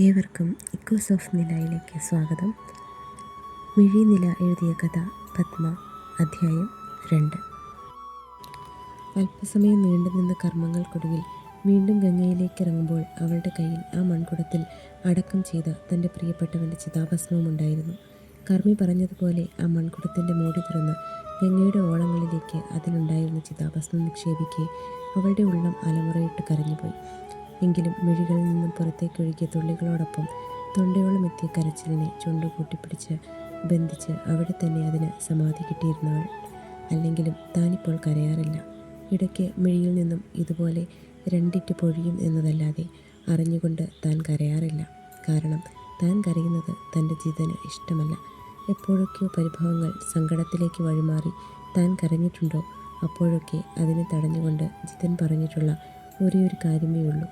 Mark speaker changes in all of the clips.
Speaker 1: ഏവർക്കും echoes of നിലയിലേക്ക് സ്വാഗതം. മിഴിനില എഴുതിയ കഥ പത്മ, അധ്യായം 2. അല്പസമയം നീണ്ടുനിന്ന കർമ്മങ്ങൾക്കൊടുവിൽ വീണ്ടും ഗംഗയിലേക്ക് ഇറങ്ങുമ്പോൾ അവളുടെ കയ്യിൽ ആ മൺകുടത്തിൽ അടക്കം ചെയ്ത തൻ്റെ പ്രിയപ്പെട്ടവൻ്റെ ചിതാഭസ്മവും ഉണ്ടായിരുന്നു. കർമ്മി പറഞ്ഞതുപോലെ ആ മൺകുടത്തിൻ്റെ മൂടി തുറന്ന് ഗംഗയുടെ ഓളങ്ങളിലേക്ക് അതിലുണ്ടായിരുന്ന ചിതാഭസ്മം നിക്ഷേപിക്കെ അവളുടെ ഉള്ളം അലമുറയിട്ട് കരഞ്ഞുപോയി. എങ്കിലും മിഴികളിൽ നിന്നും പുറത്തേക്കൊഴുകിയ തുള്ളികളോടൊപ്പം തൊണ്ടയോളം എത്തിയ കരച്ചിലിനെ ചുണ്ടു കൂട്ടിപ്പിടിച്ച് ബന്ധിച്ച് അവിടെ തന്നെ അതിന് സമാധി കിട്ടിയിരുന്നവൾ. അല്ലെങ്കിലും താനിപ്പോൾ കരയാറില്ല. ഇടയ്ക്ക് മിഴിയിൽ നിന്നും ഇതുപോലെ രണ്ടിറ്റ് പൊഴിയും എന്നതല്ലാതെ അറിഞ്ഞുകൊണ്ട് താൻ കരയാറില്ല. കാരണം താൻ കരയുന്നത് തൻ്റെ ജിതന് ഇഷ്ടമല്ല. എപ്പോഴൊക്കെയോ പരിഭവങ്ങൾ സങ്കടത്തിലേക്ക് വഴിമാറി താൻ കരഞ്ഞിട്ടുണ്ടോ അപ്പോഴൊക്കെ അതിനെ തടഞ്ഞുകൊണ്ട് ജിതൻ പറഞ്ഞിട്ടുള്ള ഒരേ ഒരു കാര്യമേ ഉള്ളൂ: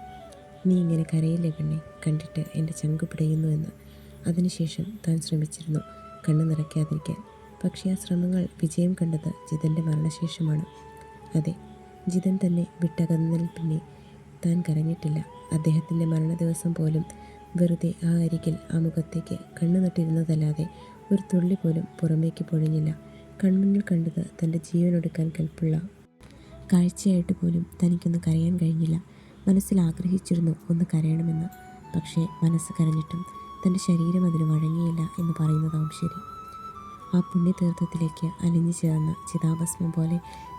Speaker 1: നീ ഇങ്ങനെ കരയില്ലേ പെണ്ണെ, കണ്ടിട്ട് എൻ്റെ ചങ്കു പിടയുന്നു എന്ന്. അതിനുശേഷം താൻ ശ്രമിച്ചിരുന്നു കണ്ണു നിറയ്ക്കാതിരിക്കാൻ. പക്ഷേ ആ ശ്രമങ്ങൾ വിജയം കണ്ടത് ജിതൻ്റെ മരണശേഷമാണ്. അതെ, ജിതൻ തന്നെ വിട്ടകന്നതിൽ പിന്നെ താൻ കരഞ്ഞിട്ടില്ല. അദ്ദേഹത്തിൻ്റെ മരണദിവസം പോലും വെറുതെ ആ അരികിൽ ആ മുഖത്തേക്ക് കണ്ണു നട്ടിരുന്നതല്ലാതെ ഒരു തുള്ളി പോലും പുറമേക്ക് പൊഴിഞ്ഞില്ല. കൺമുന്നിൽ കണ്ടത് തൻ്റെ ജീവനൊടുക്കാൻ കൽപ്പുള്ള കാഴ്ചയായിട്ട് പോലും തനിക്കൊന്ന് കരയാൻ കഴിഞ്ഞില്ല. മനസ്സിൽ ആഗ്രഹിച്ചിരുന്നു ഒന്ന് കരയണമെന്ന്. പക്ഷേ മനസ്സ് കരഞ്ഞിട്ടും തൻ്റെ ശരീരം അതിന് വഴങ്ങിയില്ല എന്ന് പറയുന്നതാവും ശരി. ആ പുണ്യതീർത്ഥത്തിലേക്ക് അലിഞ്ഞു ചേർന്ന ചിതാഭസ്മം പോലെ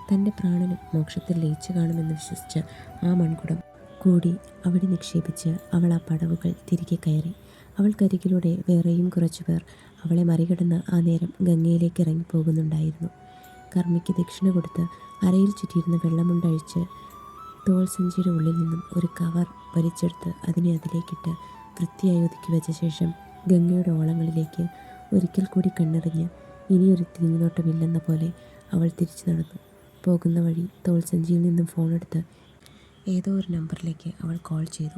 Speaker 1: തൻ്റെ പ്രാണനും മോക്ഷത്തിൽ ലയിച്ചു കാണുമെന്ന് വിശ്വസിച്ച് ആ മൺകുടം കൂടി അവിടെ നിക്ഷേപിച്ച് അവൾ ആ പടവുകൾ തിരികെ കയറി. അവൾക്കരികിലൂടെ വേറെയും കുറച്ചുപേർ അവളെ മറികടന്ന് ആ നേരം ഗംഗയിലേക്ക് ഇറങ്ങിപ്പോകുന്നുണ്ടായിരുന്നു. കർമ്മിക്ക് ദക്ഷിണ കൊടുത്ത് അരയിൽ ചുറ്റിയിരുന്ന വെള്ളമുണ്ടഴിച്ച് തോൾ സഞ്ചിയുടെ ഉള്ളിൽ നിന്നും ഒരു കവർ വലിച്ചെടുത്ത് അതിനെ അതിലേക്കിട്ട് വൃത്തിയായി ഒതുക്കി വെച്ച ശേഷം ഗംഗയുടെ ഓളങ്ങളിലേക്ക് ഒരിക്കൽ കൂടി കണ്ണെറിഞ്ഞ് ഇനിയൊരു തിരിഞ്ഞുനോട്ടമില്ലെന്ന പോലെ അവൾ തിരിച്ചു നടന്നു. പോകുന്ന വഴി തോൾ സഞ്ചിയിൽ നിന്നും ഫോണെടുത്ത് ഏതോ ഒരു നമ്പറിലേക്ക് അവൾ കോൾ ചെയ്തു.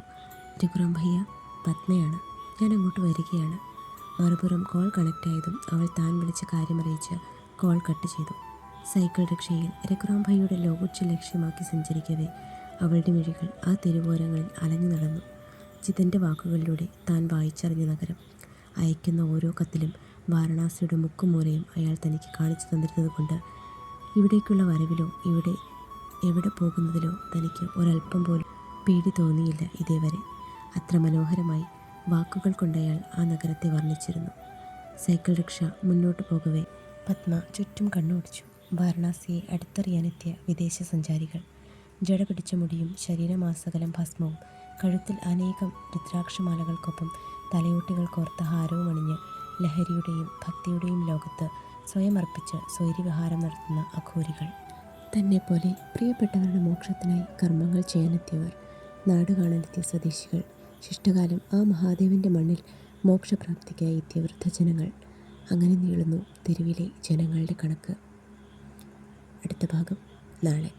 Speaker 1: രഘുറാം ഭയ്യ, പത്മയാണ്, ഞാൻ അങ്ങോട്ട് വരികയാണ്. മറുപുറം കോൾ കണക്റ്റായതും അവൾ താൻ വിളിച്ച കാര്യമറിയിച്ച് കോൾ കട്ട് ചെയ്തു. സൈക്കിൾ റിക്ഷയിൽ രഘുറാം ഭയ്യയുടെ ലോകോച്ച ലക്ഷ്യമാക്കി സഞ്ചരിക്കവേ അവളുടെ മിഴികൾ ആ തെരുവോരങ്ങളിൽ അലഞ്ഞു നടന്നു. ജിതൻ്റെ വാക്കുകളിലൂടെ താൻ വായിച്ചറിഞ്ഞ നഗരം, അയക്കുന്ന ഓരോ കത്തിലും വാരണാസിയുടെ മുക്കും മൂലയും അയാൾ തനിക്ക് കാണിച്ചു തന്നിരുന്നത് കൊണ്ട് ഇവിടേക്കുള്ള വരവിലോ എവിടെ പോകുന്നതിലോ തനിക്ക് ഒരല്പം പോലും പേടി തോന്നിയില്ല ഇതേവരെ. അത്ര മനോഹരമായി വാക്കുകൾ കൊണ്ടയാൾ ആ നഗരത്തെ വർണ്ണിച്ചിരുന്നു. സൈക്കിൾ റിക്ഷ മുന്നോട്ട് പോകവേ പത്മ ചുറ്റും കണ്ണോടിച്ചു. വാരണാസിയെ അടുത്തറിയാനെത്തിയ വിദേശ സഞ്ചാരികൾ. ജട പിടിച്ച മുടിയും ശരീരമാസകലം ഭസ്മവും കഴുത്തിൽ അനേകം രുദ്രാക്ഷമാലകൾക്കൊപ്പം തലയോട്ടികൾ കോർത്ത ഹാരവും അണിഞ്ഞ് ലഹരിയുടെയും ഭക്തിയുടെയും ലോകത്ത് സ്വയം അർപ്പിച്ച് സ്വൈര്യവിഹാരം നടത്തുന്ന അഘോരികൾ. തന്നെപ്പോലെ പ്രിയപ്പെട്ടവരുടെ മോക്ഷത്തിനായി കർമ്മങ്ങൾ ചെയ്യാനെത്തിയവർ, നാടുകാണാനെത്തിയ സ്വദേശികൾ, ശിഷ്ടകാലം ആ മഹാദേവൻ്റെ മണ്ണിൽ മോക്ഷപ്രാപ്തിക്കായി എത്തിയ വൃദ്ധജനങ്ങൾ. അങ്ങനെ നീളുന്നു തെരുവിലെ ജനങ്ങളുടെ കണക്ക്. അടുത്ത ഭാഗം നാളെ.